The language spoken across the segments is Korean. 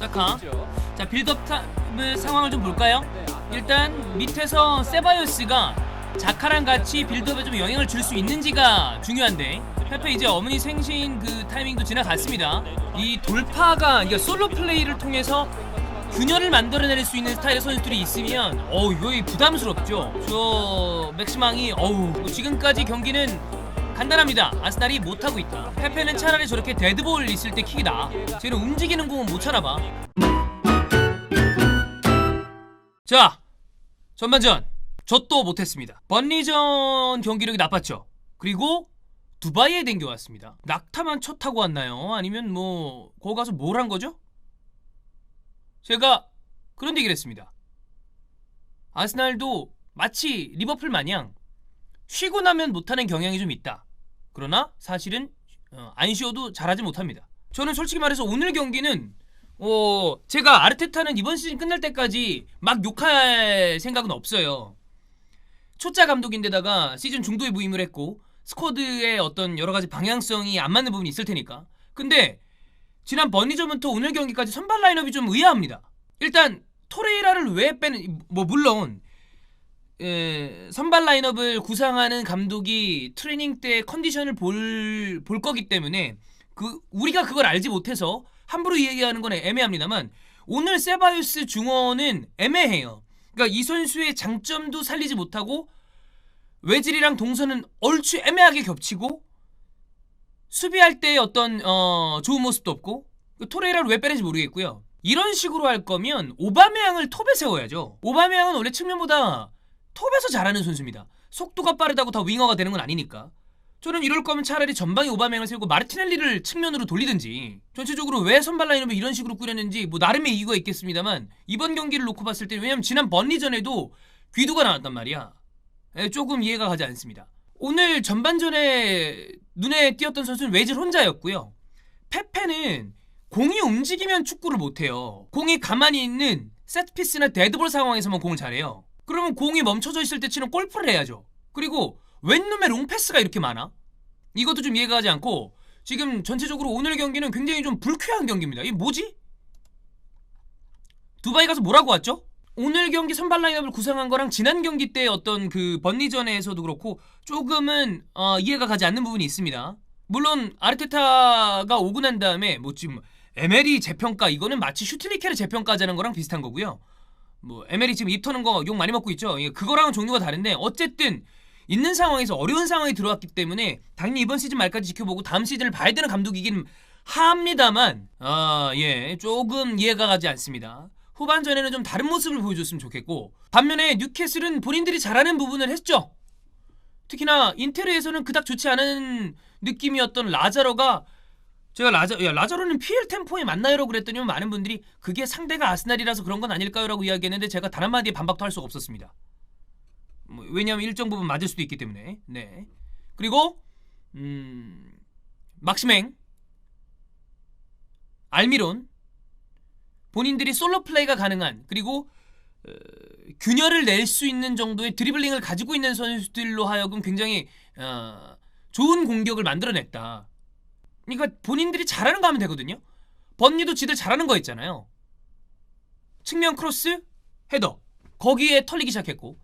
사카. 자, 빌드업 상황을 좀 볼까요? 일단 밑에서 세바요스가 자카랑 같이 빌드업에 좀 영향을 줄 수 있는지가 중요한데, 페페 이제 어머니 생신 그 타이밍도 지나갔습니다. 이 돌파가, 그러니까 솔로 플레이를 통해서 균열을 만들어낼 수 있는 스타일의 선수들이 있으면 이거 부담스럽죠. 저 맥시망이 지금까지 경기는 간단합니다. 아스날이 못하고 있다. 페페는 차라리 저렇게 데드볼 있을 때 킥이 나아. 쟤는 움직이는 공은 못 차나봐. 자, 전반전 저 또 못했습니다. 번리전 경기력이 나빴죠. 그리고 두바이에 댕겨왔습니다. 낙타만 쳐 타고 왔나요? 아니면 뭐 거기 가서 뭘 한 거죠? 제가 그런 얘기를 했습니다. 아스날도 마치 리버풀 마냥 쉬고 나면 못하는 경향이 좀 있다. 그러나 사실은 안 쉬어도 잘하지 못합니다. 저는 솔직히 말해서 오늘 경기는 제가 아르테타는 이번 시즌 끝날 때까지 막 욕할 생각은 없어요. 초짜 감독인데다가 시즌 중도에 부임을 했고 스쿼드의 어떤 여러가지 방향성이 안 맞는 부분이 있을 테니까. 근데 지난 번리전부터 오늘 경기까지 선발 라인업이 좀 의아합니다. 일단 토레이라를 왜 빼는, 물론 선발 라인업을 구상하는 감독이 트레이닝 때 컨디션을 볼 거기 때문에 우리가 그걸 알지 못해서 함부로 얘기하는 건 애매합니다만, 오늘 세바요스 중원은 애매해요. 그러니까 이 선수의 장점도 살리지 못하고 외질이랑 동선은 얼추 애매하게 겹치고 수비할 때 어떤 좋은 모습도 없고, 토레이라를 왜 빼는지 모르겠고요. 이런 식으로 할 거면 오바메양을 톱에 세워야죠. 오바메양은 원래 측면보다 톱에서 잘하는 선수입니다. 속도가 빠르다고 다 윙어가 되는 건 아니니까. 저는 이럴 거면 차라리 전방에 오바메양을 세우고 마르티넬리를 측면으로 돌리든지. 전체적으로 왜 선발 라인업을 이런 식으로 꾸렸는지 나름의 이유가 있겠습니다만, 이번 경기를 놓고 봤을 때, 왜냐면 지난 번리전에도 귀두가 나왔단 말이야. 조금 이해가 가지 않습니다. 오늘 전반전에 눈에 띄었던 선수는 외질 혼자였고요. 페페는 공이 움직이면 축구를 못해요. 공이 가만히 있는 세트피스나 데드볼 상황에서만 공을 잘해요. 그러면 공이 멈춰져 있을 때 치는 골프를 해야죠. 그리고 웬 놈의 롱패스가 이렇게 많아? 이것도 좀 이해가 가지 않고, 지금 전체적으로 오늘 경기는 굉장히 좀 불쾌한 경기입니다. 이게 뭐지? 두바이 가서 뭐라고 왔죠? 오늘 경기 선발 라인업을 구상한 거랑 지난 경기 때 어떤 그 번리전에서도 그렇고 조금은 이해가 가지 않는 부분이 있습니다. 물론 아르테타가 오고 난 다음에 지금 에메리 재평가, 이거는 마치 슈틸리케를 재평가하자는 거랑 비슷한 거고요. 에메리 지금 입 터는 거 욕 많이 먹고 있죠. 그거랑은 종류가 다른데, 어쨌든 있는 상황에서 어려운 상황이 들어왔기 때문에 당연히 이번 시즌 말까지 지켜보고 다음 시즌을 봐야 되는 감독이긴 합니다만, 조금 이해가 가지 않습니다. 후반전에는 좀 다른 모습을 보여줬으면 좋겠고, 반면에 뉴캐슬은 본인들이 잘하는 부분을 했죠. 특히나 인테르에서는 그닥 좋지 않은 느낌이었던 라자로가, 제가 라자로는 PL 템포에 맞나요라고 그랬더니 많은 분들이 그게 상대가 아스날이라서 그런 건 아닐까요? 라고 이야기했는데, 제가 단 한마디에 반박도 할 수가 없었습니다. 왜냐하면 일정 부분 맞을 수도 있기 때문에. 네. 그리고 막시맹, 알미론, 본인들이 솔로 플레이가 가능한, 그리고 균열을 낼 수 있는 정도의 드리블링을 가지고 있는 선수들로 하여금 굉장히 좋은 공격을 만들어냈다. 그러니까 본인들이 잘하는 거 하면 되거든요. 번니도 지들 잘하는 거 있잖아요. 측면 크로스, 헤더, 거기에 털리기 시작했고,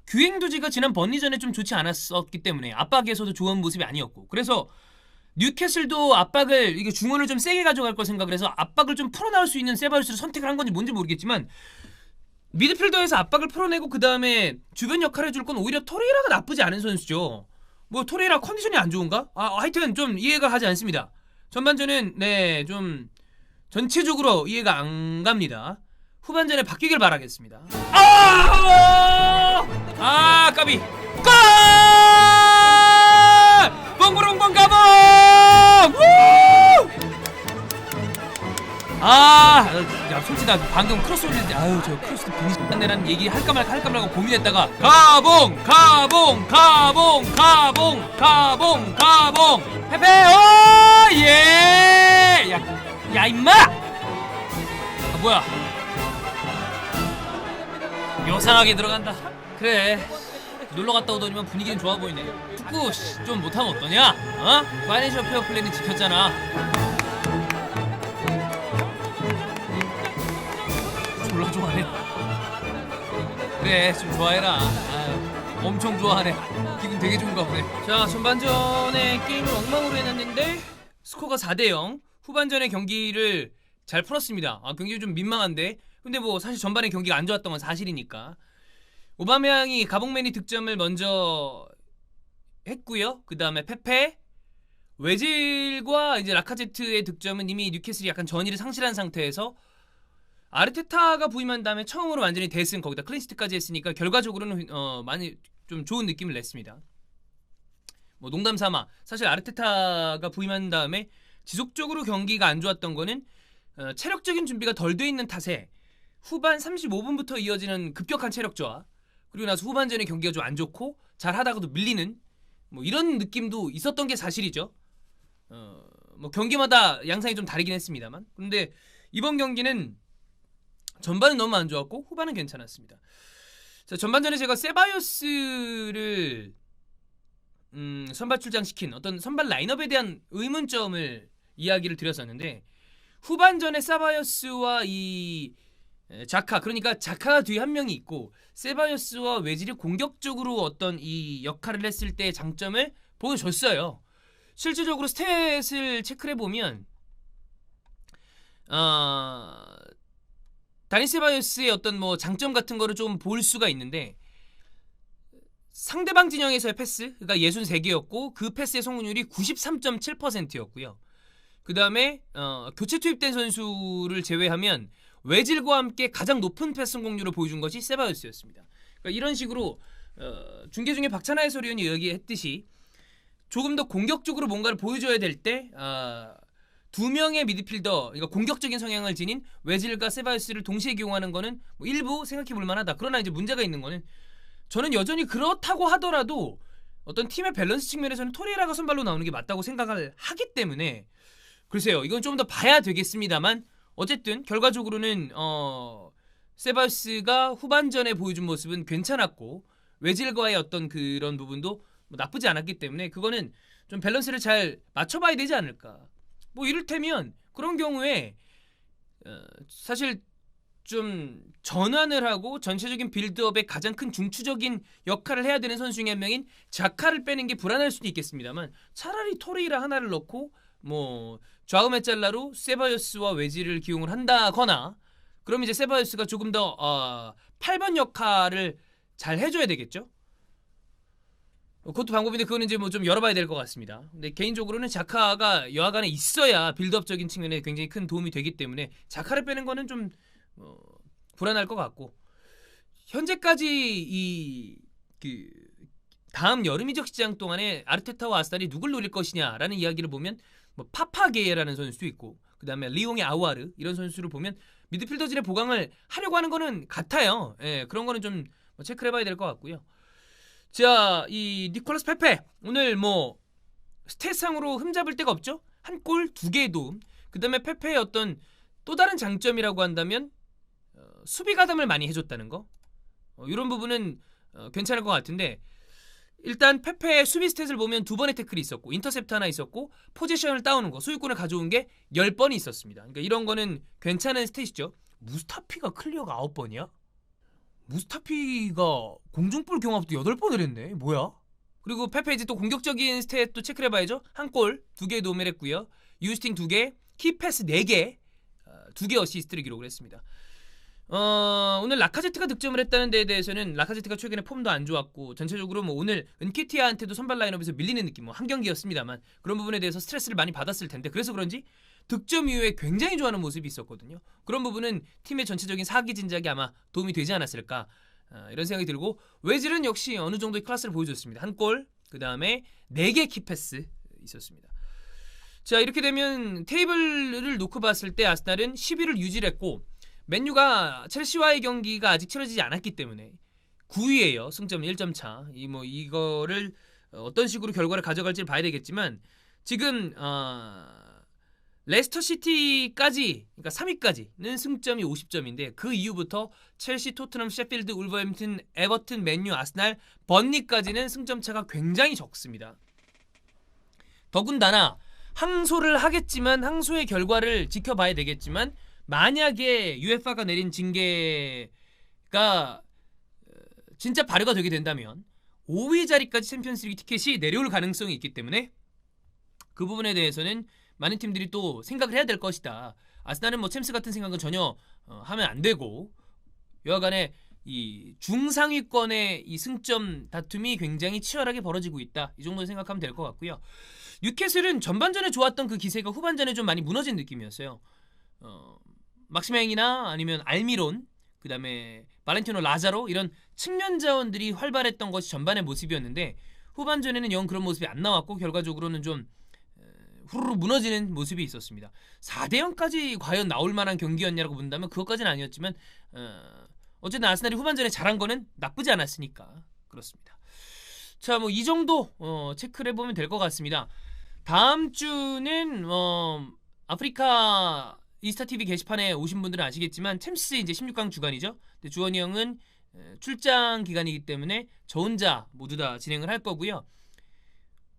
규행도지가 지난 번리전에 좀 좋지 않았었기 때문에 압박에서도 좋은 모습이 아니었고, 그래서 뉴캐슬도 압박을, 이게 중원을 좀 세게 가져갈 걸 생각을 해서 압박을 좀 풀어나올 수 있는 세바요스를 선택을 한 건지 뭔지 모르겠지만, 미드필더에서 압박을 풀어내고 그 다음에 주변 역할을 해줄 건 오히려 토레이라가 나쁘지 않은 선수죠. 토레이라 컨디션이 안 좋은가? 하여튼 좀 이해가 가지 않습니다. 전반전은 좀 전체적으로 이해가 안 갑니다. 후반전에 바뀌길 바라겠습니다. 까비. 골! 뻥구렁뻥 가봉! 야, 솔직히 나 방금 크로스 올리는데, 저 크로스 빙신한데라는 얘기 할까 말까 고민했다가, 가봉! 페페! 예! 야, 임마! 뭐야? 요상하게 들어간다. 그래, 놀러 갔다 오더니만 분위기는 좋아 보이네. 축구 좀 못하면 어떠냐? 파이낸셜 페어 플레이는 지켰잖아. 졸라 좋아하네. 그래 좀 좋아해라. 아유, 엄청 좋아하네. 기분 되게 좋은가 보네. 자, 전반전에 게임을 엉망으로 해놨는데 스코어가 4대0. 후반전의 경기를 잘 풀었습니다. 경기 좀 민망한데, 근데 뭐 사실 전반에 경기가 안 좋았던 건 사실이니까. 오바메양이 가봉맨이 득점을 먼저 했고요. 그 다음에 페페, 외질과 이제 라카제트의 득점은 이미 뉴캐슬이 약간 전의를 상실한 상태에서 아르테타가 부임한 다음에 처음으로 완전히 대승, 거기다 클린시트까지 했으니까 결과적으로는 많이 좀 좋은 느낌을 냈습니다. 뭐 농담 삼아 사실 아르테타가 부임한 다음에 지속적으로 경기가 안 좋았던 거는 체력적인 준비가 덜 돼 있는 탓에 후반 35분부터 이어지는 급격한 체력 저하, 그리고 나서 후반전에 경기가 좀 안 좋고 잘 하다가도 밀리는 뭐 이런 느낌도 있었던 게 사실이죠. 뭐 경기마다 양상이 좀 다르긴 했습니다만, 근데 이번 경기는 전반은 너무 안 좋았고 후반은 괜찮았습니다. 자, 전반전에 제가 세바요스를 선발 출장시킨 어떤 선발 라인업에 대한 의문점을 이야기를 드렸었는데, 후반전에 세바요스와 이 자카, 그러니까 자카가 뒤에 한 명이 있고 세바요스와 외질이 공격적으로 어떤 이 역할을 했을 때의 장점을 보여줬어요. 실질적으로 스탯을 체크를 해보면 다니 세바요스의 어떤 뭐 장점 같은 거를 좀 볼 수가 있는데, 상대방 진영에서의 패스, 그러니까 63개였고 그 패스의 성공률이 93.7%였고요. 그 다음에 교체 투입된 선수를 제외하면 외질과 함께 가장 높은 패스 성공률을 보여준 것이 세바요스였습니다. 그러니까 이런 식으로 중계 중에 박찬하 해설위원이 얘기했듯이 조금 더 공격적으로 뭔가를 보여줘야 될 때 두 명의 미드필더, 그러니까 공격적인 성향을 지닌 외질과 세바요스를 동시에 기용하는 거는 뭐 일부 생각해볼 만하다. 그러나 이제 문제가 있는 거는, 저는 여전히 그렇다고 하더라도 어떤 팀의 밸런스 측면에서는 토레이라가 선발로 나오는 게 맞다고 생각을 하기 때문에, 글쎄요, 이건 좀 더 봐야 되겠습니다만, 어쨌든 결과적으로는 세바요스가 후반전에 보여준 모습은 괜찮았고 외질과의 어떤 그런 부분도 뭐 나쁘지 않았기 때문에 그거는 좀 밸런스를 잘 맞춰봐야 되지 않을까. 뭐 이를테면 그런 경우에 사실 좀 전환을 하고 전체적인 빌드업의 가장 큰 중추적인 역할을 해야 되는 선수 중에 한 명인 자카를 빼는 게 불안할 수도 있겠습니다만, 차라리 토레이라 하나를 넣고 뭐 좌우 메잘라로 세바요스와 외질을 기용을 한다거나, 그럼 이제 세바요스가 조금 더 8번 역할을 잘 해줘야 되겠죠. 그것도 방법인데 그거는 이제 뭐 좀 열어봐야 될 것 같습니다. 근데 개인적으로는 자카가 여하간에 있어야 빌드업적인 측면에 굉장히 큰 도움이 되기 때문에 자카를 빼는 거는 좀 불안할 것 같고, 현재까지 그 다음 여름 이적 시장 동안에 아르테타와 아스날이 누굴 노릴 것이냐라는 이야기를 보면 뭐 파파게예라는 선수도 있고, 그 다음에 리옹의 아우아르, 이런 선수를 보면 미드필더진의 보강을 하려고 하는 거는 같아요. 예, 그런 거는 좀 체크를 해봐야 될 것 같고요. 자, 이 니콜라스 페페 오늘 뭐 스탯상으로 흠잡을 데가 없죠. 한 골 2개의 도움. 그 다음에 페페의 어떤 또 다른 장점이라고 한다면 수비 가담을 많이 해줬다는 거. 이런 부분은 괜찮을 것 같은데, 일단 페페의 수비 스탯을 보면 2번의 태클이 있었고 인터셉트 하나 있었고 포지션을 따오는 거, 소유권을 가져온 게 10번이 있었습니다. 그러니까 이런 거는 괜찮은 스탯이죠. 무스타피가 클리어가 9번이야? 무스타피가 공중볼 경합도 8번을 했네. 뭐야? 그리고 페페 이제 또 공격적인 스탯도 체크를 해봐야죠. 한 골 2개의 도움을 했고요. 유스팅 2개, 키패스 4개, 2개 어시스트를 기록을 했습니다. 오늘 라카제트가 득점을 했다는 데에 대해서는 라카제트가 최근에 폼도 안 좋았고 전체적으로 뭐 오늘 은키티아한테도 선발 라인업에서 밀리는 느낌, 뭐 한 경기였습니다만 그런 부분에 대해서 스트레스를 많이 받았을 텐데, 그래서 그런지 득점 이후에 굉장히 좋아하는 모습이 있었거든요. 그런 부분은 팀의 전체적인 사기 진작에 아마 도움이 되지 않았을까, 이런 생각이 들고, 외질은 역시 어느 정도의 클래스를 보여줬습니다. 한 골, 그 다음에 4개 키패스 있었습니다. 자, 이렇게 되면 테이블을 놓고 봤을 때 아스날은 10위를 유지했고, 맨유가 첼시와의 경기가 아직 치러지지 않았기 때문에 9위예요. 승점 1점 차. 이거를 어떤 식으로 결과를 가져갈지 봐야 되겠지만, 지금 레스터 시티까지, 그러니까 3위까지는 승점이 50점인데 그 이후부터 첼시, 토트넘, 셰필드, 울버햄튼, 에버튼, 맨유, 아스날, 번리까지는 승점 차가 굉장히 적습니다. 더군다나 항소를 하겠지만, 항소의 결과를 지켜봐야 되겠지만, 만약에 UEFA가 내린 징계가 진짜 발효가 되게 된다면 5위 자리까지 챔피언스리그 티켓이 내려올 가능성이 있기 때문에 그 부분에 대해서는 많은 팀들이 또 생각을 해야 될 것이다. 아스날은 뭐 챔스 같은 생각은 전혀 하면 안 되고, 여하간에 이 중상위권의 이 승점 다툼이 굉장히 치열하게 벌어지고 있다. 이 정도 생각하면 될 것 같고요. 뉴캐슬은 전반전에 좋았던 그 기세가 후반전에 좀 많이 무너진 느낌이었어요. 막시맹이나 아니면 알미론, 그 다음에 발렌티노 라자로, 이런 측면 자원들이 활발했던 것이 전반의 모습이었는데 후반전에는 영 그런 모습이 안 나왔고 결과적으로는 좀 후루룩 무너지는 모습이 있었습니다. 4대0까지 과연 나올 만한 경기였냐라고 본다면 그것까지는 아니었지만 어쨌든 아스날이 후반전에 잘한 거는 나쁘지 않았으니까 그렇습니다. 자, 뭐 이 정도 체크를 해보면 될 것 같습니다. 다음 주는 아프리카 이스타TV 게시판에 오신 분들은 아시겠지만 챔스 이제 16강 주간이죠. 근데 주원이 형은 출장 기간이기 때문에 저 혼자 모두 다 진행을 할 거고요.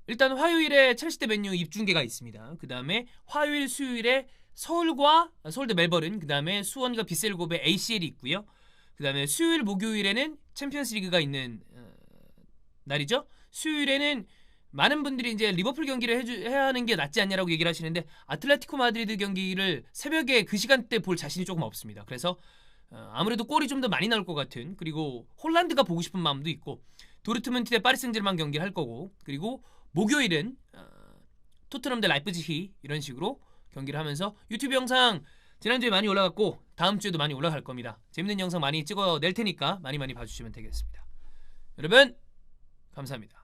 일단 화요일에 첼시 대 맨유 입중계가 있습니다. 그 다음에 화요일 수요일에 서울대 멜버른, 그 다음에 수원과 빗셀곱의 ACL이 있고요. 그 다음에 수요일 목요일에는 챔피언스리그가 있는 날이죠. 수요일에는 많은 분들이 이제 리버풀 경기를 해야 하는 게 낫지 않냐라고 얘기를 하시는데 아틀레티코 마드리드 경기를 새벽에 그 시간대 볼 자신이 조금 없습니다. 그래서 아무래도 골이 좀 더 많이 나올 것 같은, 그리고 홀란드가 보고 싶은 마음도 있고, 도르트문트 대 파리 생제르맹 경기를 할 거고, 그리고 목요일은 토트넘 대 라이프지히, 이런 식으로 경기를 하면서 유튜브 영상 지난주에 많이 올라갔고 다음 주에도 많이 올라갈 겁니다. 재밌는 영상 많이 찍어낼 테니까 많이 봐주시면 되겠습니다. 여러분 감사합니다.